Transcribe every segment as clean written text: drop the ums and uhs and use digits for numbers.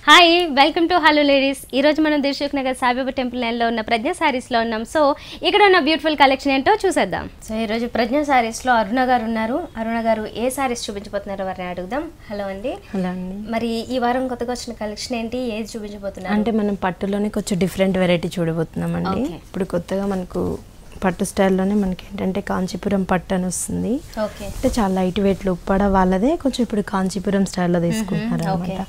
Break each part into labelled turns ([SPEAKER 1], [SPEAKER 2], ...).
[SPEAKER 1] Hi welcome to hello ladies. ఈరోజు మనం Dilsukh Nagar Saibaba temple లైన్లో ఉన్న ప్రజ్ఞ శారీస్లో ఉన్నాం. సో ఇక్కడ ఉన్న బ్యూటిఫుల్ కలెక్షన్ ఏంటో చూసేద్దాం. సో ఈరోజు ప్రజ్ఞ శారీస్లో అరుణ గారు ఉన్నారు. అరుణ గారు ఏ శారీస్ చూపించబోతున్నారో వారిని అడుగుదాం. హలో అండి.
[SPEAKER 2] హలో అండి.
[SPEAKER 1] మరి ఈ వారం కొత్తగా వచ్చిన కలెక్షన్ ఏంటి, ఏది చూపించబోతున్నారు?
[SPEAKER 2] అంటే మనం పట్టులోనే కొంచెం డిఫరెంట్ వెరైటీ చూడబోతున్నాం అండి. ఇప్పుడు కొత్తగా మనకు పట్టు స్టైల్లోనే మనకి ఏంటంటే కాంచీపురం పట్టు అని వస్తుంది. అంటే చాలా లైట్ వెయిట్ ఉప్పాడ వాళ్ళదే కొంచెం ఇప్పుడు కాంచీపురం స్టైల్లో తీసుకుంటున్నారు అనమాట.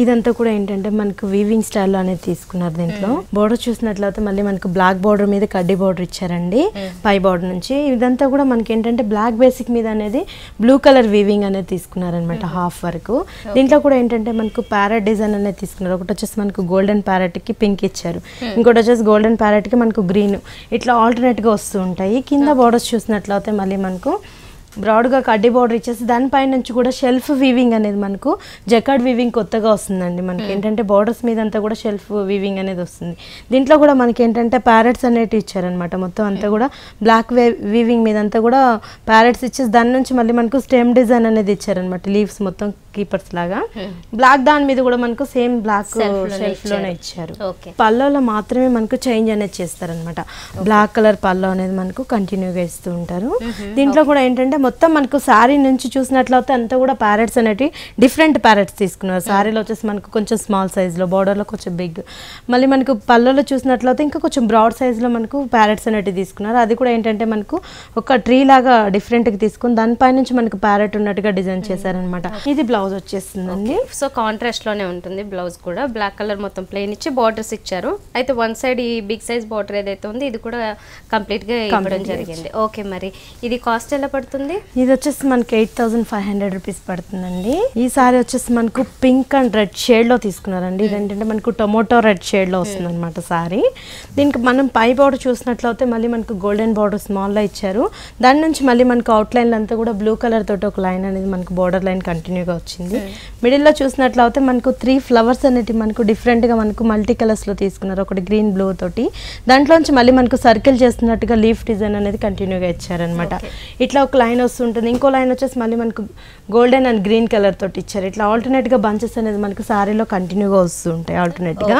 [SPEAKER 2] ఇదంతా కూడా ఏంటంటే మనకు వీవింగ్ స్టైల్లో అనేది తీసుకున్నారు. దీంట్లో బోర్డర్ చూసినట్లయితే మళ్ళీ మనకు బ్లాక్ బోర్డర్ మీద కడ్డీ బోర్డర్ ఇచ్చారండి పై బోర్డర్ నుంచి. ఇదంతా కూడా మనకి ఏంటంటే బ్లాక్ బేసిక్ మీద అనేది బ్లూ కలర్ వీవింగ్ అనేది తీసుకున్నారు అనమాట హాఫ్ వరకు. దీంట్లో కూడా ఏంటంటే మనకు ప్యారెట్ డిజైన్ అనేది తీసుకున్నారు. ఒకటి వచ్చేసి మనకు గోల్డెన్ ప్యారెట్ కి పింక్ ఇచ్చారు, ఇంకోటి వచ్చేసి గోల్డెన్ ప్యారెట్ కి మనకు గ్రీన్, ఇట్లా ఆల్టర్నేట్ గా వస్తూ ఉంటాయి. కింద బోర్డర్స్ చూసినట్లయితే మళ్ళీ మనకు బ్రాడ్గా కడ్డీ బోర్డర్ ఇచ్చేసి దానిపై నుంచి కూడా షెల్ఫ్ వీవింగ్ అనేది మనకు జకార్డ్ వీవింగ్ కొత్తగా వస్తుందండి. మనకి ఏంటంటే బోర్డర్స్ మీద అంతా కూడా షెల్ఫ్ వీవింగ్ అనేది వస్తుంది. దీంట్లో కూడా మనకి ఏంటంటే ప్యారెట్స్ అనేవి ఇచ్చారనమాట. మొత్తం అంతా కూడా బ్లాక్ వీవింగ్ మీద అంతా కూడా ప్యారెట్స్ ఇచ్చేసి దాని నుంచి మళ్ళీ మనకు స్టెమ్ డిజైన్ అనేది ఇచ్చారనమాట. లీవ్స్ మొత్తం కీపర్స్ లాగా బ్లాక్ దాని మీద కూడా మనకు సేమ్ బ్లాక్ షెల్ఫ్ లోనే ఇచ్చారు. పల్లోలో మాత్రమే మనకు చేంజ్ అనేది చేస్తారనమాట. బ్లాక్ కలర్ పల్లో అనేది మనకు కంటిన్యూగా ఇస్తూ ఉంటారు. దీంట్లో కూడా ఏంటంటే మొత్తం మనకు శారీ నుంచి చూసినట్లయితే అంతా కూడా ప్యారెట్స్ అనేవి డిఫరెంట్ ప్యారెట్స్ తీసుకున్నారు. శారీలో వచ్చేసి మనకు కొంచెం స్మాల్ సైజ్ లో, బోర్డర్ లో కొంచెం బిగ్, మళ్ళీ మనకు పల్లోలో చూసినట్లయితే ఇంకా కొంచెం బ్రాడ్ సైజ్ లో మనకు ప్యారెట్స్ అనేవి తీసుకున్నారు. అది కూడా ఏంటంటే మనకు ఒక ట్రీ లాగా డిఫరెంట్ గా తీసుకుని దానిపై నుంచి మనకు ప్యారెట్ ఉన్నట్టుగా డిజైన్ చేశారనమాట. ఇది బ్లౌజ్ వచ్చేస్తుందండి.
[SPEAKER 1] సో కాంట్రాస్ట్ లోనే ఉంటుంది బ్లౌజ్ కూడా. బ్లాక్ కలర్ మొత్తం ప్లెయిన్ ఇచ్చి బార్డర్స్ ఇచ్చారు. అయితే వన్ సైడ్ ఈ బిగ్ సైజ్ బార్డర్ ఏదైతే ఉంది ఇది కూడా కంప్లీట్ గా ఇవ్వడం జరిగింది. ఓకే, మరి ఇది కాస్ట్ ఎలా పడుతుంది?
[SPEAKER 2] ఇది వచ్చేసి మనకి 8500 రూపీస్ పడుతుందండి. ఈ సారీ వచ్చేసి మనకు పింక్ అండ్ రెడ్ షేడ్ లో తీసుకున్నారండి. ఇదేంటంటే మనకు టొమాటో రెడ్ షేడ్ లో వస్తుంది అనమాట సారీ. దీనికి మనం పై బోర్డర్ చూసినట్లయితే మళ్ళీ మనకు గోల్డెన్ బోర్డర్ స్మాల్ లో ఇచ్చారు. దాని నుంచి మళ్ళీ మనకు అవుట్ లైన్ అంతా కూడా బ్లూ కలర్ తోటి ఒక లైన్ అనేది మనకు బోర్డర్ లైన్ కంటిన్యూగా వచ్చింది. మిడిల్ లో చూసినట్లయితే మనకు 3 ఫ్లవర్స్ అనేవి మనకు డిఫరెంట్ గా మనకు మల్టీ కలర్స్ లో తీసుకున్నారు. ఒకటి గ్రీన్ బ్లూ తోటి, దాంట్లోంచి మళ్ళీ మనకు సర్కిల్ చేస్తున్నట్టుగా లీఫ్ డిజైన్ అనేది కంటిన్యూగా ఇచ్చారనమాట. ఇట్లా ఒక లైన్ వస్తుంటుంది. ఇంకో లైన్ వచ్చేసి మళ్ళీ మనకు గోల్డెన్ అండ్ గ్రీన్ కలర్ తోటి ఇచ్చారు. ఇట్లా ఆల్టర్నేట్ గా బంచెస్ అనేది మనకు సారీలో కంటిన్యూగా వస్తూ ఉంటాయి ఆల్టర్నేట్ గా.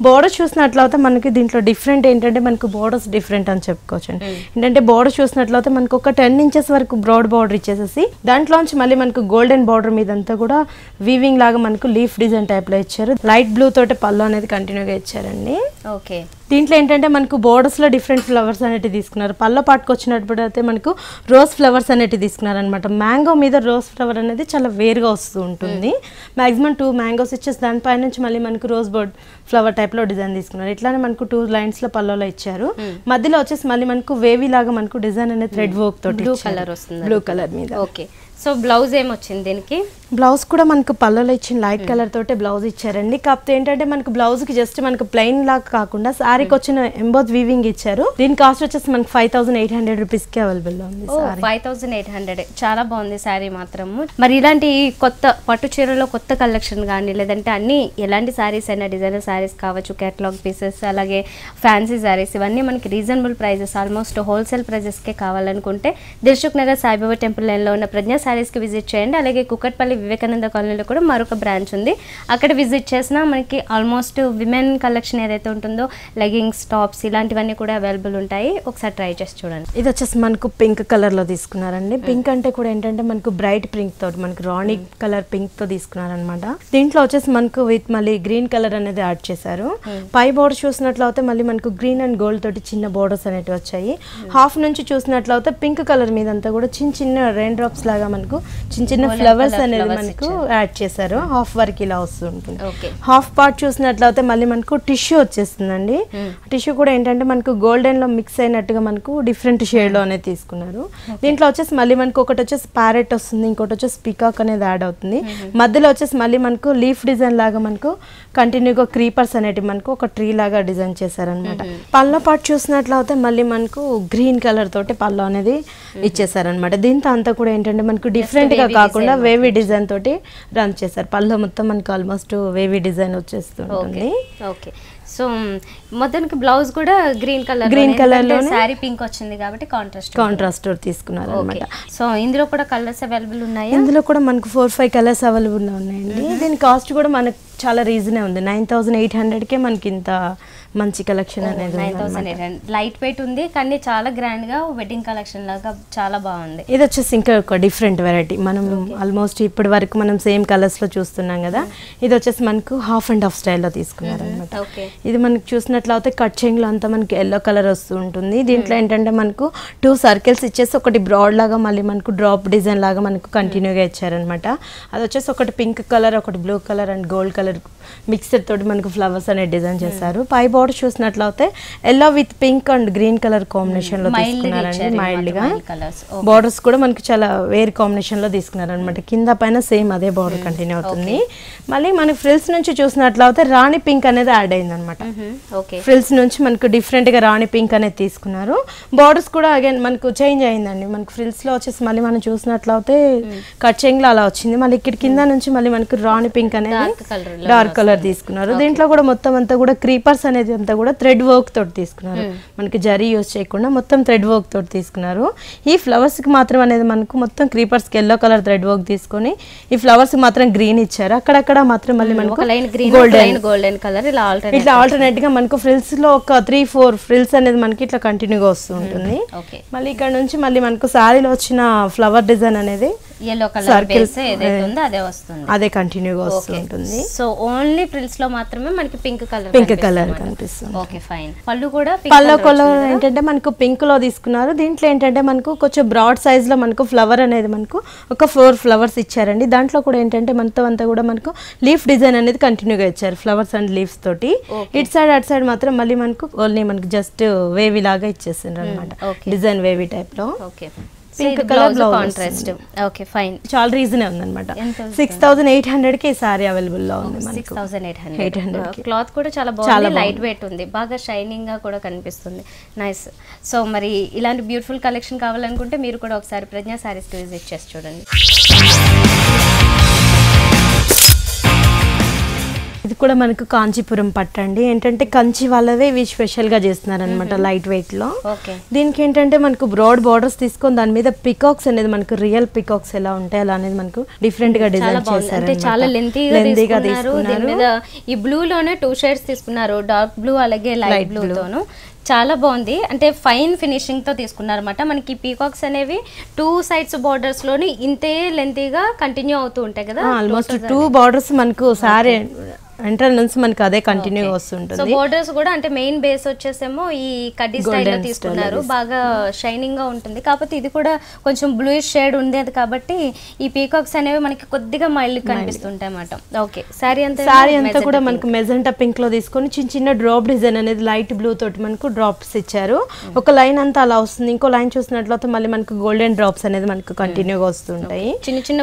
[SPEAKER 2] బోర్డర్ చూసినట్లయితే మనకి దీంట్లో డిఫరెంట్ ఏంటంటే మనకు బోర్డర్స్ డిఫరెంట్ అని చెప్పుకోవచ్చు. ఏంటంటే బోర్డర్ చూసినట్లయితే మనకు ఒక 10 ఇంచెస్ వరకు బ్రాడ్ బోర్డర్ ఇచ్చేసేసి దాంట్లోంచి మళ్ళీ మనకు గోల్డెన్ బోర్డర్ మీద అంతా కూడా వీవింగ్ లాగా మనకు లీఫ్ డిజైన్ టైప్ లో ఇచ్చారు. లైట్ బ్లూ తోటి పళ్ళు అనేది కంటిన్యూగా ఇచ్చారండి.
[SPEAKER 1] ఓకే,
[SPEAKER 2] దీంట్లో ఏంటంటే మనకు బోర్డర్స్ లో డిఫరెంట్ ఫ్లవర్స్ అనేవి తీసుకున్నారు. పళ్ళ పాటుకు వచ్చినప్పుడు అయితే మనకు రోజ్ ఫ్లవర్స్ అనేవి తీసుకున్నారు అనమాట. మ్యాంగో మీద రోజ్ ఫ్లవర్ అనేది చాలా వేరుగా వస్తూ ఉంటుంది. మాక్సిమం 2 మ్యాంగోస్ ఇచ్చేసి దానిపై నుంచి మళ్ళీ మనకు రోజ్ బోర్డ్ ఫ్లవర్ టైప్ లో డిజైన్ తీసుకున్నారు. ఇట్లానే మనకు 2 లైన్స్ లో పళ్ళలో ఇచ్చారు. మధ్యలో వచ్చేసి మళ్ళీ మనకు వేవీ లాగా మనకు డిజైన్ అనేది థ్రెడ్ వర్క్ తోటి
[SPEAKER 1] బ్లూ కలర్ వస్తుంది,
[SPEAKER 2] బ్లూ కలర్ మీద.
[SPEAKER 1] ఓకే, సో బ్లౌజ్ ఏమొచ్చింది దీనికి?
[SPEAKER 2] బ్లౌజ్ కూడా మనకు పళ్ళలో ఇచ్చిన లైట్ కలర్ తోటే బ్లౌజ్ ఇచ్చారండి. కాకపోతే ఏంటంటే మనకు బ్లౌజ్ కి జస్ట్ మనకు ప్లెయిన్ లాగా కాకుండా శారీకి వచ్చిన ఎంబోత్ వీవింగ్ ఇచ్చారు. దీని కాస్ట్ వచ్చేసి మనకు 5800 రూపీస్ కి అవైలబుల్ లో ఉంది.
[SPEAKER 1] 5800 చాలా బాగుంది శారీ మాత్రము. మరి ఇలాంటి కొత్త పట్టు చీరలో కొత్త కలెక్షన్ కానీ లేదంటే అన్ని ఎలాంటి శారీస్ అయినా డిజైనర్ శారీస్ కావచ్చు, కేటలాగ్ పీసెస్, అలాగే ఫ్యాన్సీ శారీస్, ఇవన్నీ మనకి రీజనబుల్ ప్రైజెస్ ఆల్మోస్ట్ హోల్సేల్ ప్రైజెస్కే కావాలనుకుంటే దిల్సుఖ్ నగర్ సాయిబాబా టెంపుల్ లైన్లో ఉన్న ప్రజ్ఞ శారీస్కి విజిట్ చేయండి. అలాగే కుకట్పల్లి వివేకానంద కాలనీలో కూడా మరొక బ్రాంచ్ ఉంది. అక్కడ విజిట్ చేసినా మనకి ఆల్మోస్ట్ విమెన్ కలెక్షన్ ఏదైతే ఉంటుందో లెగింగ్స్, టాప్స్ ఇలాంటివన్నీ కూడా అవైలబుల్ ఉంటాయి. ఒకసారి ట్రై చేసి చూడండి.
[SPEAKER 2] ఇది వచ్చేసి మనకు పింక్ కలర్ లో తీసుకున్నారండి. పింక్ అంటే కూడా ఏంటంటే మనకు బ్రైట్ పింక్ తోటి మనకు రాణి కలర్ పింక్ తో తీసుకున్నారనమాట. దీంట్లో వచ్చేసి మనకు విత్ మళ్ళీ గ్రీన్ కలర్ అనేది యాడ్ చేశారు. పై బోర్డర్ చూసినట్లయితే మళ్ళీ మనకు గ్రీన్ అండ్ గోల్డ్ తోటి చిన్న బోర్డర్స్ అనేవి వచ్చాయి. హాఫ్ నుంచి చూసినట్లయితే పింక్ కలర్ మీద అంతా కూడా చిన్న చిన్న రెయిన్ డ్రాప్స్ లాగా మనకు చిన్న చిన్న ఫ్లవర్స్ అనేది మనకు యాడ్ చేశారు. హాఫ్ వరకు ఇలా వస్తూ ఉంటుంది. హాఫ్ పార్ట్ చూసినట్లయితే మళ్ళీ మనకు టిష్యూ వచ్చేస్తుందండి. టిష్యూ కూడా ఏంటంటే మనకు గోల్డెన్ లో మిక్స్ అయినట్టుగా మనకు డిఫరెంట్ షేడ్ లో అనేది తీసుకున్నారు. దీంట్లో వచ్చేసి మళ్ళీ మనకు ఒకటి వచ్చేసి ప్యారెట్ వస్తుంది, ఇంకోటి వచ్చేసి పికాక్ అనేది యాడ్ అవుతుంది. మధ్యలో వచ్చేసి మళ్ళీ మనకు లీఫ్ డిజైన్ లాగా మనకు కంటిన్యూగా క్రీపర్స్ అనేటివి మనకు ఒక ట్రీ లాగా డిజైన్ చేశారనమాట. పళ్ళ పార్ట్ చూసినట్లయితే మళ్ళీ మనకు గ్రీన్ కలర్ తోటి పళ్ళు అనేది ఇచ్చేసారనమాట. దీంతో అంతా కూడా ఏంటంటే మనకు డిఫరెంట్ గా కాకుండా వేవీ డిజైన్ తోటి రన్ చేశారు. పళ్ళు మొత్తం మనకు ఆల్మోస్ట్ వేవీ డిజైన్ వచ్చేస్తుంది.
[SPEAKER 1] ఓకే, సో మొత్తానికి బ్లౌజ్ కూడా గ్రీన్ కలర్ లో సారీ పింక్ వచ్చింది కాబట్టి కాంట్రాస్ట్ తీసుకున్నారు అన్నమాట. సో ఇందులో కూడా కలర్స్ అవైలబుల్ ఉన్నాయి.
[SPEAKER 2] ఇందులో కూడా మనకు 4-5 కలర్స్ అవైలబుల్ ఉన్నాయండి. దీని కాస్ట్ కూడా మనకు చాలా రీజనే ఉంది. 9800కే మనకి ఇంత మంచి కలెక్షన్ అనేది
[SPEAKER 1] 9800 లైట్ వెయిట్ ఉంది కానీ చాలా గ్రాండ్ గా వెడ్డింగ్ కలెక్షన్ లాగా చాలా బాగుంది.
[SPEAKER 2] ఇది వచ్చేసి ఇంకా ఒక డిఫరెంట్ వెరైటీ. మనం ఆల్మోస్ట్ ఇప్పటి వరకు మనం సేమ్ కలర్స్ లో చూస్తున్నాం కదా, ఇది వచ్చేసి మనకు హాఫ్ అండ్ హాఫ్ స్టైల్లో తీసుకున్నారు అనమాట. ఇది మనకి చూసినట్లయితే కట్ చెంగ్ లో అంతా మనకి ఎల్లో కలర్ వస్తూ ఉంటుంది. దీంట్లో ఏంటంటే మనకు 2 సర్కిల్స్ ఇచ్చేసి ఒకటి బ్రాడ్ లాగా మళ్ళీ మనకు డ్రాప్ డిజైన్ లాగా మనకు కంటిన్యూగా ఇచ్చారనమాట. అది వచ్చేసి ఒకటి పింక్ కలర్, ఒకటి blue colour and gold colour mixer తోటి మనకు ఫ్లవర్స్ అనేది డిజైన్ చేశారు. పై బోర్డర్ చూసినట్లయితే yellow with pink and green colour combination లో తీసుకున్నారండి. మైల్డ్ గా బోర్డర్స్ కూడా మనకి చాలా వేరే కాంబినేషన్ లో తీసుకున్నారు అనమాట. కింద పైన సేమ్ అదే బోర్డర్ కంటిన్యూ అవుతుంది. మళ్ళీ మనకి ఫ్రిల్స్ నుంచి చూసినట్లయితే రాణి పింక్ అనేది యాడ్ అయింది అనమాట. ఫ్రిల్స్ నుంచి మనకు డిఫరెంట్ గా రాణి పింక్ అనేది తీసుకున్నారు. బోర్డర్స్ కూడా అగైన్ మనకు చేంజ్ అయిందండి. మనకు ఫ్రిల్స్ లో వచ్చేసి మళ్ళీ మనం చూసినట్లయితే కట్ చెంగ్ లో అలా వచ్చింది. మళ్ళీ ఇక్కడ కింద నుంచి మళ్ళీ మనకు రాణి పింక్ అనేది డార్క్ కలర్ తీసుకున్నారు. దీంట్లో కూడా మొత్తం అంతా కూడా క్రీపర్స్ అనేది అంతా కూడా థ్రెడ్ వర్క్ తోటి తీసుకున్నారు. మనకి జరీ యూజ్ చేయకుండా మొత్తం థ్రెడ్ వర్క్ తోటి తీసుకున్నారు. ఈ ఫ్లవర్స్ కి మాత్రం అనేది మనకు మొత్తం క్రీపర్స్ కి ఎల్లో కలర్ థ్రెడ్ వర్క్ తీసుకొని ఈ ఫ్లవర్స్ కి మాత్రం గ్రీన్ ఇచ్చారు. అక్కడక్కడ మాత్రం మళ్ళీ మనకు
[SPEAKER 1] గోల్డెన్ కలర్ ఇట్లా
[SPEAKER 2] ఆల్టర్నేట్ గా మనకు ఫ్రిల్స్ లో ఒక 3-4 ఫ్రిల్స్ అనేది మనకి ఇట్లా కంటిన్యూగా వస్తూ ఉంటుంది. మళ్ళీ ఇక్కడ నుంచి మళ్ళీ మనకు సారీలో వచ్చిన ఫ్లవర్ డిజైన్ అనేది
[SPEAKER 1] yellow color base ఏదైతే ఉందో అదే వస్తుంది,
[SPEAKER 2] అదే కంటిన్యూగా వస్తూ ఉంటుంది.
[SPEAKER 1] సో ఓన్లీ ప్రిల్స్ లో మాత్రమే మనకి పింక్ కలర్
[SPEAKER 2] కనిపిస్తుంది.
[SPEAKER 1] Okay fine. పళ్ళు కూడా
[SPEAKER 2] పళ్ళు కలర్ ఏంటంటే మనకు పింక్ లో తీసుకున్నారు. దీంట్లో ఏంటంటే మనకు కొంచెం బ్రాడ్ సైజ్ లో మనకు ఫ్లవర్ అనేది మనకు ఒక 4 ఫ్లవర్స్ ఇచ్చారండి. దాంట్లో కూడా ఏంటంటే మొత్తం అంతా కూడా మనకు లీఫ్ డిజైన్ అనేది కంటిన్యూగా ఇచ్చారు ఫ్లవర్స్ అండ్ లీవ్స్ తోటి. ఇటు సైడ్ అటు సైడ్ మాత్రం మళ్ళీ మనకు ఓన్లీ మనకు జస్ట్ వేవీ లాగా ఇచ్చేసిండ్రు అనమాట, డిజైన్ వేవీ టైప్ లో. Pink colour contrast.
[SPEAKER 1] Okay fine.
[SPEAKER 2] చాలా రీజనే ఉందన్నమాట. 6800 కి ఈ సారీ అవైలబుల్ లో ఉంది మనకి.
[SPEAKER 1] 6800. క్లాత్ కూడా చాలా బాగుంది, లైట్ వెయిట్ ఉంది, బాగా షైనింగ్ గా కూడా కనిపిస్తుంది. నైస్. సో మరి ఇలాంటి బ్యూటిఫుల్ కలెక్షన్ కావాలనుకుంటే మీరు కూడా ఒకసారి ప్రజ్ఞా సారీస్ కి విజిట్ చేసి చూడండి.
[SPEAKER 2] ఇది కూడా మనకు కాంచీపురం పట్టు అండి. ఏంటంటే కంచి వాళ్ళవే ఇవి స్పెషల్ గా చేస్తున్నారు అనమాట, లైట్ వెయిట్ లో. దీనికి ఏంటంటే మనకు బ్రాడ్ బార్డర్స్ తీసుకొని దాని మీద పికాక్స్ అనేది మనకు రియల్ పికాక్స్ ఎలా ఉంటాయి అలా అనేది మనకు డిఫరెంట్ గా డిజైన్ చేశారు.
[SPEAKER 1] చాలా లెంతీగా తీసుకున్నారు. ఈ బ్లూ లోనే 2 షేడ్స్ తీసుకున్నారు, డార్క్ బ్లూ అలాగే లైట్ బ్లూ తోను. చాలా బాగుంది, అంటే ఫైన్ ఫినిషింగ్ తో తీసుకున్నారు అనమాట. మనకి పీకాక్స్ అనేవి 2 సైడ్స్ బోర్డర్స్ లోని ఇంతే లెంతీగా కంటిన్యూ అవుతూ ఉంటాయి కదా.
[SPEAKER 2] ఆల్మోస్ట్ 2 బార్డర్స్ మనకు సారీ ఎంట్రన్స్ నుంచి మనకు అదే కంటిన్యూ వస్తుంటుంది.
[SPEAKER 1] సో బోర్డర్స్ కూడా అంటే మెయిన్ బేస్ వచ్చేసేమో ఈ కడ్డీ స్టైల్ లో తీసుకున్నారు, బాగా షైనింగ్ గా ఉంటుంది. కాకపోతే ఇది కూడా కొంచెం బ్లూయిష్ షేడ్ ఉండేది కాబట్టి ఈ పీకాక్స్ అనేవి మనకి కొద్దిగా మైల్డ్ కనిపిస్తుంటాయి అన్నమాట. ఓకే. సారీ అంతా
[SPEAKER 2] కూడా మనకు మెజెంటా పింక్ లో తీసుకొని చిన్న చిన్న డ్రాప్ డిజైన్ అనేది లైట్ బ్లూ తోటి మనకు డ్రాప్స్ ఇచ్చారు. ఒక లైన్ అంతా అలా వస్తుంది, ఇంకో లైన్ చూసినట్లయితే మళ్ళీ మనకు గోల్డెన్ డ్రాప్స్ అనేది మనకు కంటిన్యూగా వస్తుంటాయి.
[SPEAKER 1] చిన్న చిన్న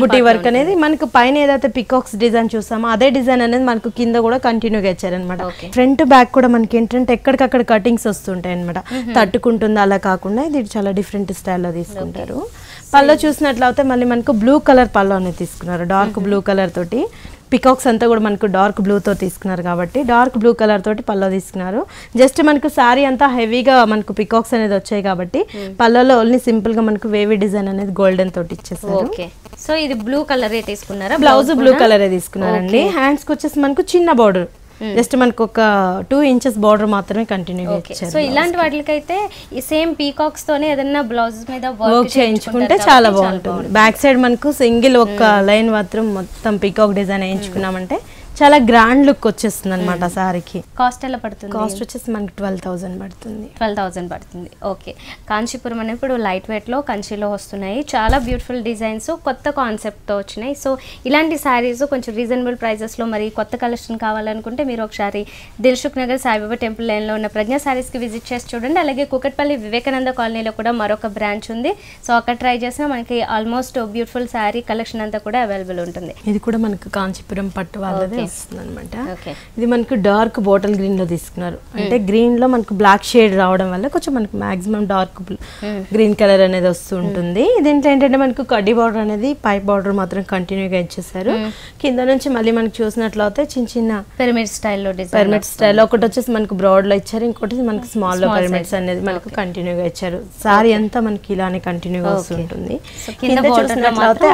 [SPEAKER 2] బుట్టి వర్క్ అనేది మనకు పైన ఏదైతే పికాక్స్ డిజైన్ చూసామో అదే డిజైన్ అనేది మనకు కింద కూడా కంటిన్యూగా ఇచ్చారనమాట. ఫ్రంట్ బ్యాక్ కూడా మనకి ఏంటంటే ఎక్కడికక్కడ కటింగ్స్ వస్తుంటాయి అనమాట, తట్టుకుంటుంది అలా కాకుండా ఇది చాలా డిఫరెంట్ స్టైల్లో తీసుకుంటారు. పళ్ళు చూసినట్లయితే మళ్ళీ మనకు బ్లూ కలర్ పళ్ళు అనేది తీసుకున్నారు, డార్క్ బ్లూ కలర్ తోటి. పికాక్స్ అంతా కూడా మనకు డార్క్ బ్లూతో తీసుకున్నారు కాబట్టి డార్క్ బ్లూ కలర్ తోటి పళ్ళు తీసుకున్నారు. జస్ట్ మనకు సారీ అంతా హెవీగా మనకు పికాక్స్ అనేది వచ్చాయి కాబట్టి పళ్ళలో ఓన్లీ సింపుల్ గా మనకు వేవీ డిజైన్ అనేది గోల్డెన్ తోటి ఇచ్చేసారు.
[SPEAKER 1] సో ఇది బ్లూ కలర్ తీసుకున్నారా?
[SPEAKER 2] బ్లౌజ్ బ్లూ కలర్ తీసుకున్నారండి. హ్యాండ్స్ కి వచ్చేసి మనకు చిన్న బార్డర్, జస్ట్ మనకు ఒక 2 ఇంచెస్ బార్డర్ మాత్రమే కంటిన్యూ చేశారు.
[SPEAKER 1] సో ఇలాంటి వాటికైతే ఈ సేమ్ పీకాక్స్ తోనే ఏదైనా బ్లౌజ్ మీద
[SPEAKER 2] వర్క్ చేయించుకుంటే చాలా బాగుంటుంది. బ్యాక్ సైడ్ మనకు సింగిల్ ఒక లైన్ మాత్రం మొత్తం పీకాక్ డిజైన్ వేయించుకున్నామంటే చాలా గ్రాండ్ లుక్ వచ్చేస్తుంది అనమాట సారీకి.
[SPEAKER 1] కాస్ట్ ఎలా పడుతుంది?
[SPEAKER 2] కాస్ట్ వచ్చేసి మనకి 12,000 పడుతుంది.
[SPEAKER 1] 12,000 పడుతుంది. ఓకే. కాంచీపురం అనేది ఇప్పుడు లైట్ వెయిట్ లో కంచిలో వస్తున్నాయి, చాలా బ్యూటిఫుల్ డిజైన్స్, కొత్త కాన్సెప్ట్ తో వచ్చినాయి. సో ఇలాంటి శారీస్ కొంచెం రీజనబుల్ ప్రైజెస్ లో మరి కొత్త కలెక్షన్ కావాలనుకుంటే మీరు ఒకసారి దిల్సుఖ్ నగర్ సాయిబాబా టెంపుల్ లైన్ లో ఉన్న ప్రజ్ఞా శారీస్ కి విజిట్ చేసి చూడండి. అలాగే కుకట్పల్లి వివేకానంద కాలనీలో కూడా మరొక బ్రాంచ్ ఉంది. సో అక్కడ ట్రై చేసినా మనకి ఆల్మోస్ట్ బ్యూటిఫుల్ శారీ కలెక్షన్ అంతా కూడా అవైలబుల్ ఉంటుంది.
[SPEAKER 2] ఇది కూడా మనకు కాంచీపురం పట్టు వాళ్ళది వస్తుంది అనమాట. ఇది మనకు డార్క్ బాటిల్ గ్రీన్ లో తీసుకున్నారు, అంటే గ్రీన్ లో మనకు బ్లాక్ షేడ్ రావడం వల్ల కొంచెం మనకు మాక్సిమం డార్క్ గ్రీన్ కలర్ అనేది వస్తూ ఉంటుంది. దీంట్లో ఏంటంటే మనకు కడ్డీ బార్డర్ అనేది పైప్ బార్డర్ మాత్రం కంటిన్యూగా ఇచ్చేసారు. కింద నుంచి మళ్ళీ మనకు చూసినట్లయితే చిన్న చిన్న
[SPEAKER 1] పిరమిడ్ స్టైల్లో
[SPEAKER 2] ఒకటి వచ్చేసి మనకు బ్రాడ్ లో ఇచ్చారు, ఇంకోటి మనకు స్మాల్ లో పిరమిడ్స్ అనేది మనకు కంటిన్యూగా ఇచ్చారు. సారీ అంతా మనకి ఇలానే కంటిన్యూగా వస్తుంటుంది. కింద చూసినట్లయితే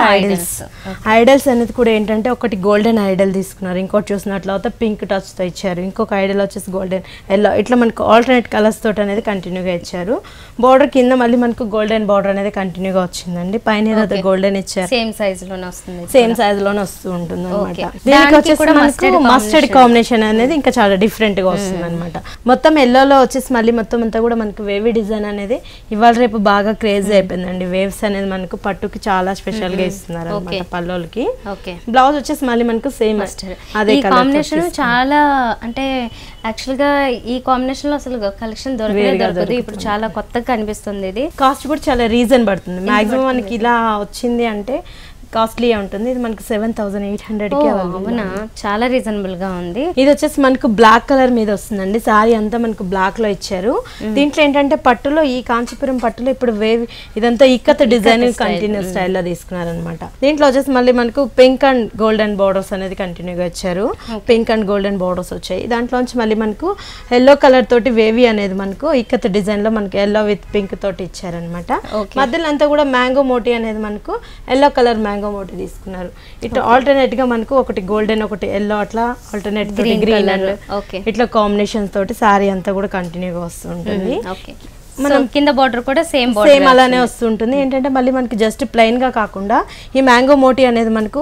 [SPEAKER 2] ఐడల్స్ అనేది కూడా ఏంటంటే ఒకటి గోల్డెన్ ఐడల్ తీసుకున్నారు, ఇంకోటి చూసినట్లయితే పింక్ టచ్ తో ఇచ్చారు, ఇంకొక ఐడల్ వచ్చేసి గోల్డెన్ ఎల్లో, ఇట్లా మనకు ఆల్టర్నేట్ కలర్స్ తోటి అనేది కంటిన్యూగా ఇచ్చారు. బార్డర్ కింద మళ్ళీ మనకు గోల్డెన్ బార్డర్ అనేది కంటిన్యూగా వచ్చిందండి. పైన గోల్డెన్ ఇచ్చారు, సేమ్ సైజ్ లోనే వస్తూ ఉంటుంది అనమాట. దీనికి వచ్చేసి మనకు మస్టర్డ్ కాంబినేషన్ అనేది ఇంకా చాలా డిఫరెంట్ గా వస్తుంది అనమాట. మొత్తం ఎల్లోలో వచ్చేసి మళ్ళీ మొత్తం అంతా కూడా మనకు వేవీ డిజైన్ అనేది ఇవాళ రేపు బాగా క్రేజ్ అయిపోయిందండి. వేవ్స్ అనేది మనకు పట్టుకి చాలా స్పెషల్ గా ఇస్తున్నారు అనమాట పల్లోలకి. బ్లౌజ్ వచ్చేసి మళ్ళీ మనకు సేమ్
[SPEAKER 1] అదే కాంబినేషన్. చాలా అంటే యాక్చువల్ గా ఈ కాంబినేషన్ లో అసలు కలెక్షన్ దొరకదు, ఇప్పుడు చాలా కొత్తగా కనిపిస్తుంది. ఇది
[SPEAKER 2] కాస్ట్ కూడా చాలా రీజన్ పడుతుంది. మాక్సిమం మనకి ఇలా వచ్చింది అంటే కాస్ట్లీ ఉంటుంది. ఇది మనకి 7,800 కి
[SPEAKER 1] అవునా, చాలా రీజనబుల్ గా ఉంది.
[SPEAKER 2] ఇది వచ్చేసి మనకు బ్లాక్ కలర్ మీద వస్తుందండి. సారీ అంతా మనకు బ్లాక్ లో ఇచ్చారు. దీంట్లో ఏంటంటే పట్టులో ఈ కాంచీపురం పట్టులో ఇప్పుడు వేవ్ ఇదంతా ఇక్కత్ డిజైన్ కంటిన్యూ స్టైల్లో తీసుకున్నారు అనమాట. దీంట్లో వచ్చేసి మళ్ళీ మనకు పింక్ అండ్ గోల్డెన్ బోర్డర్స్ అనేది కంటిన్యూగా ఇచ్చారు. పింక్ అండ్ గోల్డెన్ బోర్డర్స్ వచ్చాయి. దాంట్లోంచి మళ్ళీ మనకు ఎల్లో కలర్ తోటి వేవీ అనేది మనకు ఇక్కత్ డిజైన్ లో మనకి ఎల్లో విత్ పింక్ తోటి ఇచ్చారనమాట. మధ్యలో అంతా కూడా మ్యాంగో మోటీ అనేది మనకు ఎల్లో కలర్ మ్యాంగో మోటీ తీసుకున్నారు. ఇట్లా ఆల్టర్నేట్ గా మనకు ఒకటి గోల్డెన్ ఒకటి ఎల్లో అట్లా ఆల్టర్నేట్ గ్రీన్ అండ్ ఇట్లా కాంబినేషన్స్ తోటి సారీ అంతా కూడా కంటిన్యూగా వస్తుంటుంది.
[SPEAKER 1] మనం కింద బార్డర్ కూడా సేమ్
[SPEAKER 2] అలానే వస్తుంటుంది. ఏంటంటే మళ్ళీ మనకి జస్ట్ ప్లెయిన్ గా కాకుండా ఈ మ్యాంగో మోటీ అనేది మనకు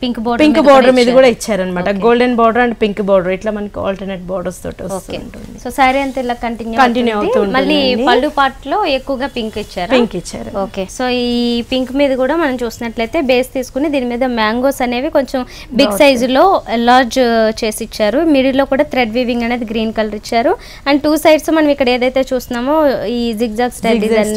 [SPEAKER 2] పింక్ బార్డర్ మీద కూడా ఇచ్చారనమాట. Golden border and pink border ఇట్లా మనకు ఆల్టర్నేట్ బార్డర్స్ తోటి వస్తుంటుంది.
[SPEAKER 1] సో సారీ అంతా ఇలా కంటిన్యూ అవుతుంది. మళ్ళీ పళ్ళు పార్ట్ లో ఎక్కువగా పింక్ ఇచ్చారు. ఓకే, సో ఈ పింక్ మీద కూడా మనం చూసినట్లయితే బేస్ తీసుకుని దీని మీద మ్యాంగోస్ అనేవి కొంచెం బిగ్ సైజు లో లార్జ్ చేసి ఇచ్చారు. మిడిల్ లో కూడా థ్రెడ్ వీవింగ్ అనేది గ్రీన్ కలర్ ఇచ్చారు. అండ్ టూ సైడ్స్ మనం ఇక్కడ ఏదైతే చూస్తున్నామో ఈ zigzag style design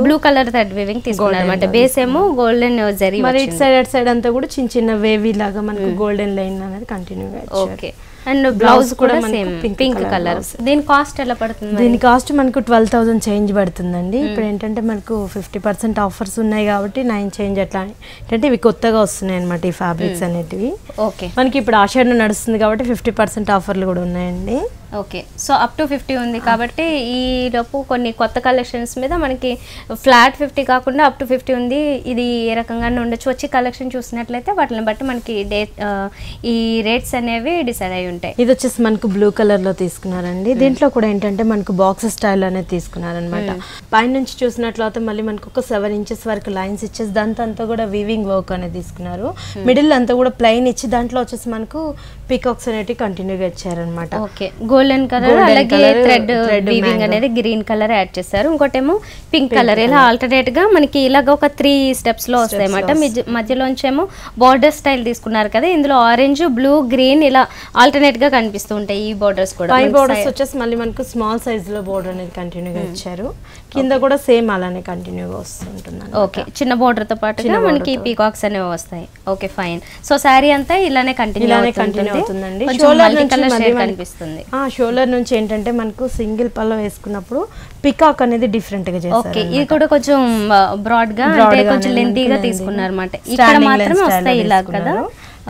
[SPEAKER 1] blue colour thread weaving తీసుకున్నారు అనమాట. బేస్ ఏమో గోల్డెన్ జరీ.
[SPEAKER 2] మరి ఇట్ సైడ్ అట్ సైడ్ అంతా కూడా చిన్న చిన్న వేవీ లాగా మనకు గోల్డెన్ లైన్ అనేది కంటిన్యూగా ఇచ్చారు.
[SPEAKER 1] ఓకే, అండ్ బ్లౌజ్ కూడా సేమ్ పింక్ కలర్. దీని కాస్ట్ ఎలా పడుతుంది?
[SPEAKER 2] దీని కాస్ట్ మనకు 12,000 చేంజ్ పడుతుందండి. ఇప్పుడు ఏంటంటే మనకు 50% ఆఫర్స్ ఉన్నాయి కాబట్టి 9 చేంజ్ అట్లా. అంటే ఇవి కొత్తగా వస్తున్నాయి అనమాట ఈ ఫ్యాబ్రిక్స్ అనేటివి.
[SPEAKER 1] ఓకే,
[SPEAKER 2] మనకి ఇప్పుడు ఆషాఢం నడుస్తుంది కాబట్టి 50% ఆఫర్లు కూడా ఉన్నాయండి.
[SPEAKER 1] ఓకే, సో అప్ టు 50 ఉంది కాబట్టి ఈ లోపు కొన్ని కొత్త కలెక్షన్స్ మీద మనకి ఫ్లాట్ 50 కాకుండా అప్ టు 50 ఉంది. ఇది ఏ రకంగానే ఉండొచ్చు. వచ్చి కలెక్షన్ చూసినట్లయితే వాటిని బట్టి మనకి ఈ రేట్స్ అనేవి డిసైడ్ అయ్యి ఉంటాయి.
[SPEAKER 2] ఇది వచ్చేసి మనకు బ్లూ కలర్ లో తీసుకున్నారండి. దీంట్లో కూడా ఏంటంటే మనకు బాక్స్ స్టైల్ అనేది తీసుకున్నారనమాట. పైన నుంచి చూసినట్లయితే మళ్ళీ మనకు ఒక 7 ఇంచెస్ వరకు లైన్స్ ఇచ్చేసి దాంతో కూడా వీవింగ్ వర్క్ అనేది తీసుకున్నారు. మిడిల్ అంతా కూడా ప్లెయిన్ ఇచ్చి దాంట్లో వచ్చేసి మనకు పీకాక్స్ అనేవి కంటిన్యూగా ఇచ్చారనమాట.
[SPEAKER 1] ఓకే, గోల్డెన్ కలర్ అలాగే థ్రెడ్ వీవింగ్ అనేది గ్రీన్ కలర్ యాడ్ చేశారు. ఇంకోటేమో పింక్ కలర్. ఇలా ఆల్టర్నేట్ గా మనకి ఇలాగ ఒక 3 స్టెప్స్ లో వస్తాయి అన్నమాట. మధ్యలోంచేమో బార్డర్ స్టైల్ తీసుకున్నారు కదా, ఇందులో ఆరెంజ్ బ్లూ గ్రీన్ ఇలా ఆల్టర్నేట్ గా కనిపిస్తూ ఉంటాయి ఈ బోర్డర్స్ కూడా.
[SPEAKER 2] పై బోర్డర్స్ వచ్చేసి మళ్ళీ మనకు స్మాల్ సైజ్ లో బోర్డర్ అనేది కంటిన్యూగా ఇచ్చారు. కింద కూడా సేమ్ అలానే కంటిన్యూగా వస్తుంటుంది.
[SPEAKER 1] ఓకే, చిన్న బోర్డర్ తో పాటుగా మనకి పీకాక్స్ అనేవి వస్తాయి. Okay, fine. సో సారీ అంతా ఇలానే కంటిన్యూ అవుతుందండి. కనిపిస్తుంది.
[SPEAKER 2] షోల్డర్ నుంచి ఏంటంటే మనకు సింగిల్ పల్లో వేసుకున్నప్పుడు పికాక్ అనేది డిఫరెంట్ గా చేస్తారు.
[SPEAKER 1] ఓకే, ఇది కూడా కొంచెం బ్రాడ్ గా అంటే కొంచెం లెంతీగా తీసుకున్నారు అన్నమాట. ఇక్కడ మాత్రమే వస్తాయి ఇలా కదా.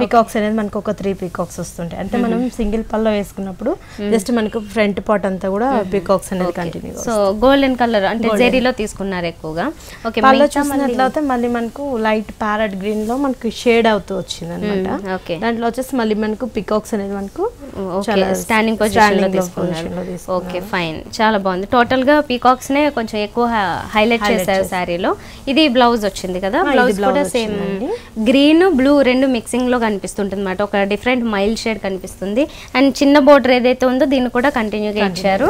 [SPEAKER 2] పికాక్స్ అనేది మనకు ఒక 3 పికాక్స్ వస్తుంటాయి. అంటే మనం సింగిల్ పల్లో వేసుకున్నప్పుడు జస్ట్ మనకు ఫ్రంట్ పార్ట్ అంతా కూడా పికాక్స్ అనేది కంటిన్యూ.
[SPEAKER 1] సో గోల్డెన్ కలర్ అంటే జెరీలో తీసుకున్నారు ఎక్కువగా. ఓకే,
[SPEAKER 2] పల్లో చూసినట్లయితే మళ్ళీ మనకు లైట్ ప్యారెట్ గ్రీన్ లో మనకు షేడ్ అవుతూ వచ్చింది అనమాట. దాంట్లో వచ్చేసి మళ్ళీ మనకు పికాక్స్ అనేది మనకు
[SPEAKER 1] స్టాండింగ్ పొజిషన్ లో తీసుకున్నారు. ఓకే, ఫైన్, చాలా బాగుంది. టోటల్ గా పీకాక్స్ నే కొంచెం ఎక్కువ హైలైట్ చేశారు సారీలో. ఇది బ్లౌజ్ వచ్చింది కదా, బ్లౌజ్ కూడా సేమ్ గ్రీన్ బ్లూ రెండు మిక్సింగ్ లో కనిపిస్తుంటుంది అన్నమాట. ఒక డిఫరెంట్ మైల్డ్ షేడ్ కనిపిస్తుంది. అండ్ చిన్న బోర్డర్ ఏదైతే ఉందో దీన్ని కూడా కంటిన్యూగా ఇచ్చారు.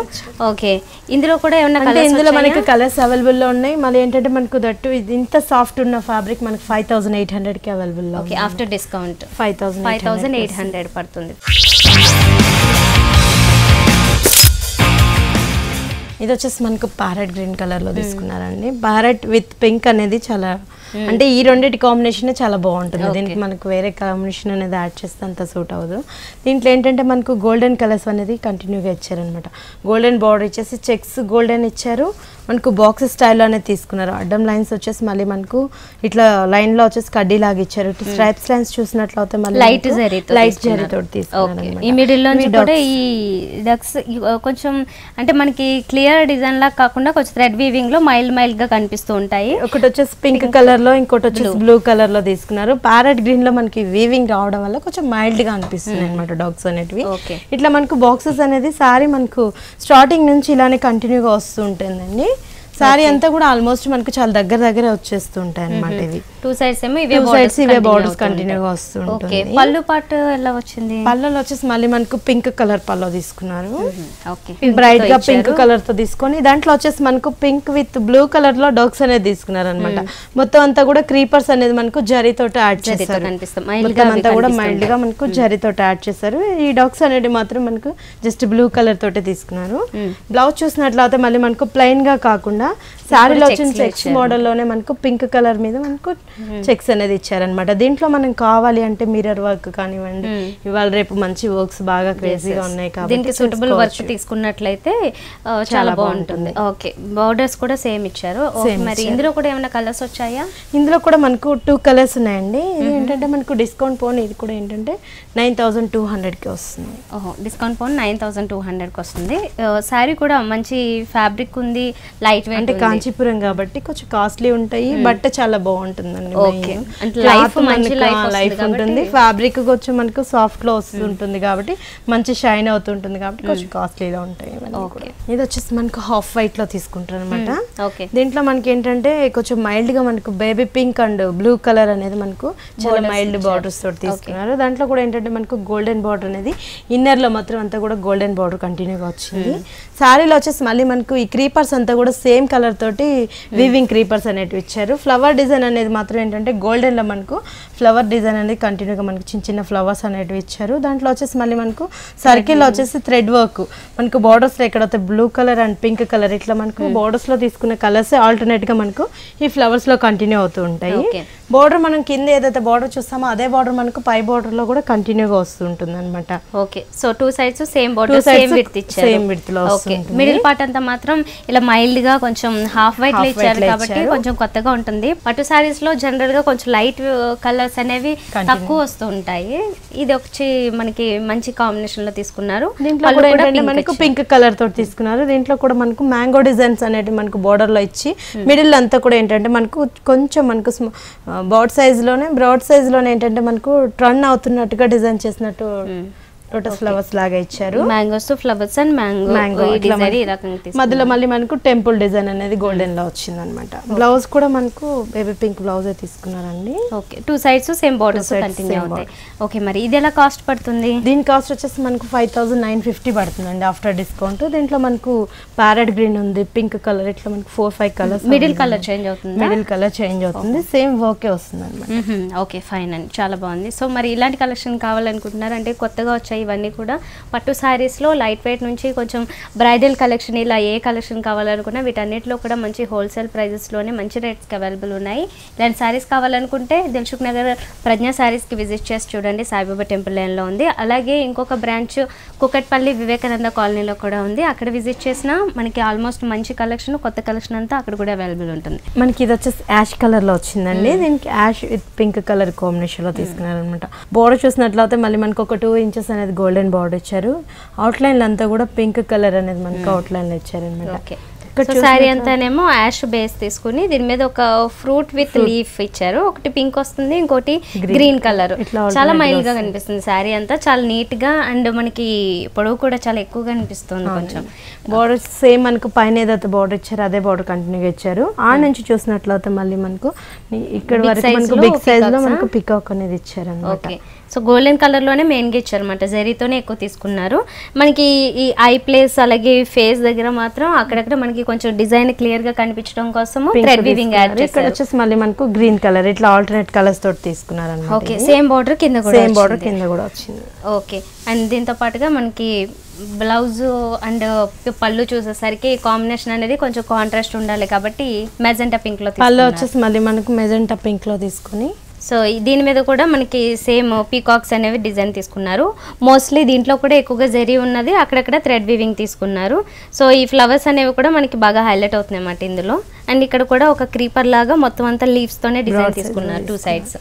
[SPEAKER 1] ఓకే, ఇందులో కూడా ఏమన్నా కలర్స్?
[SPEAKER 2] ఇందులో మనకి కలర్స్ అవైలబుల్ లో ఉన్నాయి. మళ్ళీ ఏంటంటే మనకు దట్టు ఇంత సాఫ్ట్ ఉన్న ఫ్యాబ్రిక్ మనకి 5,800 కి అవైలబుల్ లో.
[SPEAKER 1] ఓకే, ఆఫ్టర్ డిస్కౌంట్
[SPEAKER 2] 5,800
[SPEAKER 1] పడుతుంది.
[SPEAKER 2] ఇది వచ్చేసి మనకు ప్యారెట్ గ్రీన్ కలర్ లో తీసుకున్నారండి. ప్యారెట్ విత్ పింక్ అనేది చాలా అంటే ఈ రెండింటి కాంబినేషన్ చాలా బాగుంటుంది. దీనికి మనకు వేరే కాంబినేషన్ అనేది యాడ్ చేస్తే అంత సూట్ అవ్వదు. దీంట్లో ఏంటంటే మనకు గోల్డెన్ కలర్స్ అనేది కంటిన్యూగా ఇచ్చారనమాట. గోల్డెన్ బార్డర్ ఇచ్చేసి చెక్స్ గోల్డెన్ ఇచ్చారు. మనకు బాక్స్ స్టైల్లో అనేది తీసుకున్నారు. అడ్డం లైన్స్ వచ్చేసి మళ్ళీ మనకు ఇట్లా లైన్ లో వచ్చేసి కడ్డీ లాగా ఇచ్చారు. స్ట్రైప్స్ లైన్స్ చూసినట్లయితే మళ్ళీ లైట్ జరీతో తీసుకున్నారు.
[SPEAKER 1] ఈ మిడిల్ లో కూడా ఈ డక్స్ కొంచెం అంటే మనకి క్లియర్ డిజైన్ లా కాకుండా కొంచెం థ్రెడ్ వీవింగ్ లో మైల్డ్ గా కనిపిస్తూ ఉంటాయి.
[SPEAKER 2] ఒకటి వచ్చేసి పింక్ కలర్ లో, ఇంకోటి వచ్చేసి బ్లూ కలర్ లో తీసుకున్నారు. ప్యారెట్ గ్రీన్ లో మనకి వీవింగ్ రావడం వల్ల కొంచెం మైల్డ్ గా అనిపిస్తుంది అనమాట డాగ్స్ అనేటివి. ఇట్లా మనకు బాక్సెస్ అనేది సారీ మనకు స్టార్టింగ్ నుంచి ఇలానే కంటిన్యూగా వస్తూ ఉంటుందండి. సారీ అంతా కూడా ఆల్మోస్ట్ మనకు చాలా దగ్గర వచ్చేస్తూ ఉంటాయి అన్నమాట. ఇవి
[SPEAKER 1] టూ సైడ్స్ ఏమో
[SPEAKER 2] ఇవే బోర్డర్స్ కంటిన్యూగా వస్తూ ఉంటాయి.
[SPEAKER 1] పళ్ళు పాటు ఎలా వచ్చింది?
[SPEAKER 2] పళ్ళలో వచ్చేసి మళ్ళీ మనకు పింక్ కలర్ పళ్ళు తీసుకున్నారు. బ్రైట్ గా పింక్ కలర్ తో తీసుకొని దాంట్లో వచ్చేసి మనకు పింక్ విత్ బ్లూ కలర్ లో డాగ్స్ అనేది తీసుకున్నారు అనమాట. మొత్తం అంతా కూడా క్రీపర్స్ అనేది మనకు జరీతో యాడ్ చేస్తారు. మొత్తం అంతా కూడా మైల్డ్ గా మనకు జరీతో యాడ్ చేశారు. ఈ డాగ్స్ అనేది మాత్రం మనకు జస్ట్ బ్లూ కలర్ తోటే తీసుకున్నారు. బ్లౌజ్ చూసినట్లయితే మళ్ళీ మనకు ప్లెయిన్ గా కాకుండా శారీలో వచ్చిన చెక్స్ మోడల్ లోనే మనకు పింక్ కలర్ మీద మనకు చెక్స్ అనేది ఇచ్చారనమాట. దీంట్లో మనం కావాలి అంటే మిర్రర్ వర్క్ కానివ్వండి, ఇవాళ రేపు మంచి వర్క్స్ బాగా క్రేజీగా ఉన్నాయి కాబట్టి
[SPEAKER 1] దీనికి సూటబుల్ వర్క్ తీసుకున్నట్లయితే చాలా బాగుంటుంది. ఓకే, బోర్డర్స్ కూడా సేమ్ ఇచ్చారు. మరి ఇందులో కూడా ఏమైనా కలర్స్ వచ్చాయా?
[SPEAKER 2] ఇందులో కూడా మనకు 2 కలర్స్ ఉన్నాయండి. ఇది ఏంటంటే మనకు డిస్కౌంట్ పోను, ఇది కూడా ఏంటంటే 9200 కి వస్తుంది.
[SPEAKER 1] డిస్కౌంట్ పోను 9200 కి వస్తుంది. శారీ కూడా మంచి ఫ్యాబ్రిక్ ఉంది, లైట్ వెయిట్,
[SPEAKER 2] అంటే కాంచీపురం కాబట్టి కొంచెం కాస్ట్లీ ఉంటాయి. బట్ట చాలా బాగుంటుందండి. లైఫ్ ఉంటుంది. ఫ్యాబ్రిక్ కొంచెం మనకు సాఫ్ట్ లో వస్తుంటుంది కాబట్టి మంచి షైన్ అవుతుంటుంది కాబట్టి కొంచెం కాస్ట్లీలో ఉంటాయి. ఇది వచ్చేసి మనకు హాఫ్ వైట్ లో తీసుకుంటారు అనమాట. దీంట్లో మనకి ఏంటంటే కొంచెం మైల్డ్ గా మనకు baby pink and blue colour అనేది మనకు చాలా మైల్డ్ బార్డర్స్ తోటి తీసుకున్నారు. దాంట్లో కూడా ఏంటంటే మనకు గోల్డెన్ బార్డర్ అనేది ఇన్నర్ లో మాత్రం అంతా కూడా గోల్డెన్ బార్డర్ కంటిన్యూగా వచ్చింది. శారీలో వచ్చేసి మళ్ళీ మనకు ఈ క్రీపర్స్ అంతా కూడా సేమ్ కలర్ తోటి వీవింగ్ క్రీపర్స్ అనేవి ఇచ్చారు. ఫ్లవర్ డిజైన్ అనేది మాత్రం ఏంటంటే గోల్డెన్ లో మనకు ఫ్లవర్ డిజైన్ అనేది కంటిన్యూగా మనకు చిన్న ఫ్లవర్స్ అనేవి ఇచ్చారు. దాంట్లో వచ్చేసి మళ్ళీ మనకు సర్కిల్ లో వచ్చేసి థ్రెడ్ వర్క్ మనకు బార్డర్స్ లో ఎక్కడైతే blue colour and pink colour ఇట్లా మనకు బార్డర్స్ లో తీసుకున్న కలర్స్ ఆల్టర్నేట్ గా మనకు ఈ ఫ్లవర్స్ లో కంటిన్యూ అవుతూ ఉంటాయి. బార్డర్ మనం కింద ఏదైతే బార్డర్ చూస్తామో అదే బార్డర్ మనకు పై బార్డర్ లో కూడా కంటిన్యూగా వస్తూ ఉంటుంది అనమాట.
[SPEAKER 1] Okay, so 2 sides same border, same width ఇచ్చారు.
[SPEAKER 2] సేమ్ విడ్త్ లో వస్తుంది.
[SPEAKER 1] మిడిల్ పార్ట్ అంతా మాత్రం ఇలా మైల్డ్ గా కొంచెం హాఫ్ వైట్ లో ఇచ్చారు కాబట్టి కొంచెం కొత్తగా ఉంటుంది. పట్టు సారీస్ లో జనరల్ గా కొంచెం లైట్ కలర్స్ అనేవి తక్కువ వస్తూ ఉంటాయి. ఇది వచ్చి మనకి మంచి కాంబినేషన్ లో తీసుకున్నారు.
[SPEAKER 2] దీంట్లో కూడా మనకు పింక్ కలర్ తోటి తీసుకున్నారు. దీంట్లో కూడా మనకు మ్యాంగో డిజైన్స్ అనేవి మనకు బార్డర్ లో ఇచ్చి మిడిల్ అంతా కూడా ఏంటంటే మనకు కొంచెం మనకు బ్రాడ్ సైజ్ లోనే ఏంటంటే మనకు టర్న్ అవుతున్నట్టుగా డిజైన్ చేసినట్టు లోటస్ ఫ్లవర్స్ లాగా ఇచ్చారు.
[SPEAKER 1] Mangoes flowers and mango design ఈ రకంగా తీసుకున్నారు.
[SPEAKER 2] మధ్యలో మళ్ళీ మనకు టెంపుల్ డిజైన్ అనేది గోల్డెన్ లో వచ్చింది అనమాట. బ్లౌజ్ కూడా మనకు బేబీ పింక్ బ్లౌజ్ తీసుకున్నారండి.
[SPEAKER 1] Okay, 2 sides same borders continue అవుతాయి. ఓకే, మరి ఇది ఎలా కాస్ట్ పడుతుంది?
[SPEAKER 2] దీని కాస్ట్ వచ్చేసి మనకు 5950 పడుతుందండి ఆఫ్టర్ డిస్కౌంట్. దీంట్లో మనకు ప్యారెట్ గ్రీన్ ఉంది, పింక్ కలర్, ఇట్లా మనకు 4-5 కలర్స్.
[SPEAKER 1] మిడిల్ కలర్ చేంజ్ అవుతుంది,
[SPEAKER 2] సేమ్ వర్కే వస్తుంది అనమాట.
[SPEAKER 1] ఓకే, ఫైన్ అండి, చాలా బాగుంది. సో మరి ఇలాంటి కలెక్షన్ కావాలనుకుంటున్నారు అంటే కొత్తగా వచ్చాయి ఇవన్నీ కూడా పట్టు శారీస్లో లైట్ వెయిట్ నుంచి కొంచెం బ్రైడల్ కలెక్షన్, ఇలా ఏ కలెక్షన్ కావాలనుకున్నా వీటన్నిటిలో కూడా మంచి హోల్సేల్ ప్రైజెస్లోనే మంచి రేట్స్కి అవైలబుల్ ఉన్నాయి. ఇలాంటి శారీస్ కావాలనుకుంటే దిల్సుఖ్ నగర్ ప్రజ్ఞా శారీస్కి విజిట్ చేసి చూడండి, సాయిబాబా టెంపుల్ లైన్లో ఉంది. అలాగే ఇంకొక బ్రాంచ్ కుకట్పల్లి వివేకానంద కాలనీలో కూడా ఉంది. అక్కడ విజిట్ చేసినా మనకి ఆల్మోస్ట్ మంచి కలెక్షన్, కొత్త కలెక్షన్ అంతా అక్కడ కూడా అవైలబుల్ ఉంటుంది.
[SPEAKER 2] మనకి ఇది వచ్చేసి యాష్ కలర్లో వచ్చిందండి. దీనికి యాష్ విత్ పింక్ కలర్ కాంబినేషన్లో తీసుకున్నారనమాట. బోర్డర్ చూసినట్లయితే మళ్ళీ మనకు ఒక 2 ఇంచెస్ అనేది గోల్డెన్ బార్డర్ ఇచ్చారు. అవుట్లైన్ అంతా కూడా పింక్ కలర్ అనేది మనకు అవుట్లైన్ లో ఇచ్చారు అనమాట.
[SPEAKER 1] శారీ అంతానేమో యాష్ బేస్ తీసుకుని దీని మీద ఒక ఫ్రూట్ విత్ లీఫ్ ఇచ్చారు. ఒకటి పింక్ వస్తుంది, ఇంకోటి గ్రీన్ కలర్. చాలా మైల్డ్ గా కనిపిస్తుంది శారీ అంతా, చాలా నీట్ గా అండ్ మనకి పొడవు కూడా చాలా ఎక్కువగా అనిపిస్తుంది. కొంచెం
[SPEAKER 2] బార్డర్ సేమ్ మనకు పైన ఏదైతే బార్డర్ ఇచ్చారో అదే బార్డర్ కంటిన్యూగా ఇచ్చారు. ఆ నుంచి చూసినట్లయితే మళ్ళీ మనకు ఇక్కడ వరకు మనకు బిగ్ సైజ్ లో మనకు పికాక్ అనేది ఇచ్చారు అన్నమాట.
[SPEAKER 1] సో గోల్డెన్ కలర్లోనే మెయిన్గా ఇచ్చారనమాట, జరీతోనే ఎక్కువ తీసుకున్నారు. మనకి ఈ ఐ ప్లేస్ అలాగే ఫేస్ దగ్గర మాత్రం అక్కడక్కడ మనకి కొంచెం డిజైన్ క్లియర్గా కనిపించడం కోసం థ్రెడ్ వీవింగ్ యాడ్ చేశారు.
[SPEAKER 2] ఇక్కడ వచ్చేసి మళ్ళీ మనకు గ్రీన్ కలర్ ఇట్లా ఆల్టర్నేట్ కలర్స్ తోటి తీసుకున్నారు అన్నమాట.
[SPEAKER 1] ఓకే, సేమ్ బార్డర్ కింద
[SPEAKER 2] కూడా వచ్చింది.
[SPEAKER 1] ఓకే, అండ్ దీంతో పాటుగా మనకి బ్లౌజ్ అండ్ పళ్ళు చూసేసరికి కాంబినేషన్ అనేది కొంచెం కాంట్రాస్ట్ ఉండాలి కాబట్టి మెజెంటా పింక్ లో
[SPEAKER 2] పళ్ళు వచ్చేసి మళ్ళీ మనకు మెజెంటా పింక్ లో తీసుకుని,
[SPEAKER 1] సో దీని మీద కూడా మనకి సేమ్ పీకాక్స్ అనేవి డిజైన్ తీసుకున్నారు. మోస్ట్లీ దీంట్లో కూడా ఎక్కువగా జరీ ఉన్నది, అక్కడక్కడ థ్రెడ్ వీవింగ్ తీసుకున్నారు. సో ఈ ఫ్లవర్స్ అనేవి కూడా మనకి బాగా హైలైట్ అవుతున్నాయి అన్నమాట ఇందులో. అండ్ ఇక్కడ కూడా ఒక క్రీపర్ లాగా మొత్తం అంతా లీవ్స్ తోనే డిజైన్ తీసుకున్నారు 2 sides.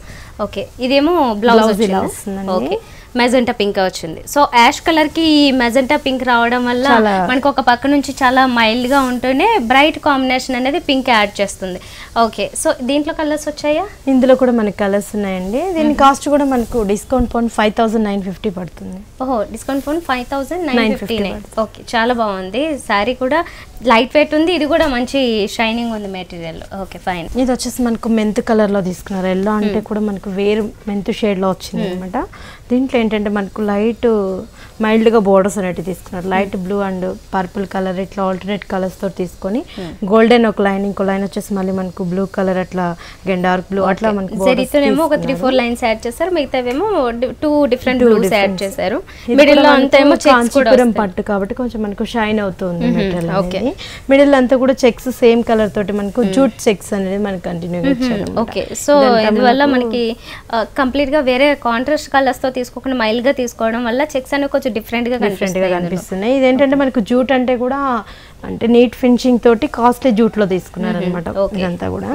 [SPEAKER 1] ఓకే, ఇదేమో బ్లౌజ్ వచ్చింది. ఓకే, మెజెంటా పింక్ వచ్చింది. సో యాష్ కలర్ కి మెజెంటా పింక్ రావడం వల్ల మనకు ఒక పక్క నుంచి చాలా మైల్డ్ గా ఉంటూనే బ్రైట్ కాంబినేషన్ అనేది పింక్ యాడ్ చేస్తుంది. ఓకే, సో దీంట్లో కలర్స్ వచ్చాయా?
[SPEAKER 2] ఇందులో కూడా మనకి కలర్స్ ఉన్నాయండి. దీని కాస్ట్ కూడా మనకు డిస్కౌంట్ పోన్ 5950 పడుతుంది.
[SPEAKER 1] ఓహో, డిస్కౌంట్ పోన్ 5950. ఓకే, చాలా బాగుంది. శారీ కూడా లైట్ వెయిట్ ఉంది, ఇది కూడా మంచి షైనింగ్ ఉంది మెటీరియల్. Okay, fine.
[SPEAKER 2] ఇది వచ్చేసి మనకు మెంత్ కలర్ లో తీసుకున్నారు. ఎల్లో అంటే కూడా మనకు వేరు మెంత్ షేడ్ లో వచ్చింది అనమాట. దీంట్లో ఏంటంటే మనకు లైట్ మైల్డ్ గా బోర్డర్స్ అనేవి తీసుకున్నారు. Light blue and purple colour ఇట్లా ఆల్టర్నేట్ కలర్స్ తో తీసుకొని గోల్డెన్ ఒక లైన్, ఇంకో లైన్ వచ్చేసి మళ్ళీ మనకు బ్లూ కలర్ అట్లా డార్క్ బ్లూ అట్లా మనకు
[SPEAKER 1] జరీతోనేమో ఒక 3-4 లైన్స్ యాడ్ చేశారు, మిగతావేమో 2 డిఫరెంట్ బ్లూస్ యాడ్ చేశారు. మిడిల్ లో అంతా ఏమో
[SPEAKER 2] కాంచీపురం పట్టు కాబట్టి కొంచెం మనకు షైన్ అవుతుంది మెటీరియల్ అనేది. మిడిల్ అంతా కూడా చెక్స్ సేమ్ కలర్ తోటి మనకు జూట్ చెక్స్ అనేది మనకు కంటిన్యూగా ఇచ్చారు.
[SPEAKER 1] ఓకే, సో ఇందువల్ల మనకి కంప్లీట్ గా వేరే కాంట్రాస్ట్ కలర్స్ తో తీసుకోకుండా మైల్డ్ గా తీసుకోవడం వల్ల చెక్స్ అనేవి కొంచెం డిఫరెంట్ గా
[SPEAKER 2] కనిపిస్తున్నాయి. ఇదేంటంటే మనకు జూట్ అంటే కూడా అంటే నీట్ ఫినిషింగ్ తోటి కాస్ట్లీ జూట్ లో తీసుకున్నారు అనమాట. ఇదంతా కూడా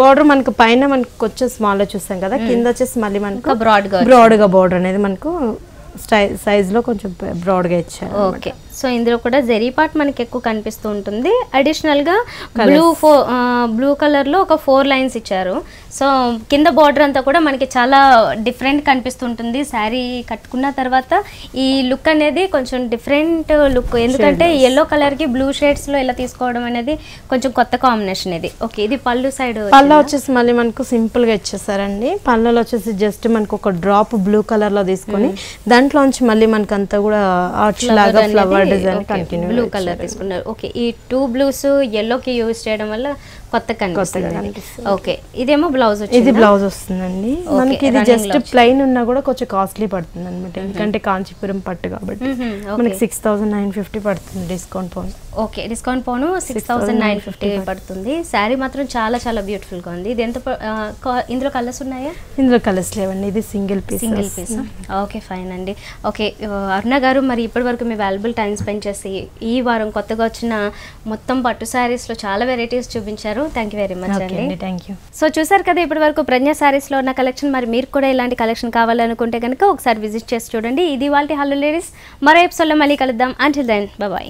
[SPEAKER 2] బోర్డర్ మనకు పైన మనకు కొంచెం స్మాల్ లో చూస్తాం కదా, కింద వచ్చేసి మళ్ళీ మనకు బ్రాడ్ గా బోర్డర్ అనేది మనకు సైజ్ లో కొంచెం బ్రాడ్ గా ఇచ్చారు.
[SPEAKER 1] ఓకే, సో ఇందులో కూడా జరీ పార్ట్ మనకి ఎక్కువ కనిపిస్తూ ఉంటుంది. అడిషనల్ గా బ్లూ కలర్ లో ఒక 4 లైన్స్ ఇచ్చారు. సో కింద బార్డర్ అంతా కూడా మనకి చాలా డిఫరెంట్ కనిపిస్తుంటుంది. శారీ కట్టుకున్న తర్వాత ఈ లుక్ అనేది కొంచెం డిఫరెంట్ లుక్, ఎందుకంటే ఎల్లో కలర్ కి బ్లూ షేడ్స్ లో ఇలా తీసుకోవడం అనేది కొంచెం కొత్త కాంబినేషన్ ఇది. ఓకే, ఇది పళ్ళు సైడ్.
[SPEAKER 2] పళ్ళు వచ్చేసి మళ్ళీ మనకు సింపుల్ గా ఇచ్చేసారండి. పళ్ళలో వచ్చేసి జస్ట్ మనకు ఒక డ్రాప్ బ్లూ కలర్ లో తీసుకొని దాంట్లోంచి మళ్ళీ మనకు అంతా కూడా ఆర్చ్ లాగా flower design continue
[SPEAKER 1] blue colour తీసుకున్నారు. ఓకే, ఈ 2 బ్లూస్ ఎల్లోకి యూజ్ చేయడం వల్ల కొత్తగా కనిపిస్తుంది. ఓకే, ఇదేమో బ్లౌజ్ వచ్చింది.
[SPEAKER 2] ఇది బ్లౌజ్ వస్తుందండి మనకి. ఇది జస్ట్ ప్లెయిన్ ఉన్నా కూడా కొంచెం కాస్ట్లీ పడుతుంది అనమాట, ఎందుకంటే కాంచీపురం పట్టు కాబట్టి మనకి 6950 పడుతుంది డిస్కౌంట్ పోను.
[SPEAKER 1] ఓకే, డిస్కౌంట్ పోను 6950 పడుతుంది. శారీ మాత్రం చాలా చాలా బ్యూటిఫుల్ గా ఉంది. ఇది ఎంత ఇందులో కలర్స్ ఉన్నాయా?
[SPEAKER 2] ఇందులో కలర్స్ లేవండి, ఇది సింగిల్ పీస్.
[SPEAKER 1] ఓకే, ఫైన్ అండి. ఓకే, అరుణ గారు, మరి ఇప్పటి వరకు మీ వాల్యుబుల్ టైం స్పెండ్ చేసి ఈ వారం కొత్తగా వచ్చిన మొత్తం పట్టు శారీస్ లో చాలా వెరైటీస్ చూపించారు. థ్యాంక్ యూ వెరీ మచ్ అండి.
[SPEAKER 2] Thank you.
[SPEAKER 1] సో చూసారు కదా ఇప్పటి వరకు ప్రజ్ఞ శారీస్ లో ఉన్న కలెక్షన్. మరి మీరు కూడా ఇలాంటి కలెక్షన్ కావాలనుకుంటే కనుక ఒకసారి విజిట్ చేసి చూడండి. ఇది వాళ్ళ హలో లేడీస్. మరో ఎపిసోడ్ లో మళ్ళీ కలుద్దాం. Until then, bye by.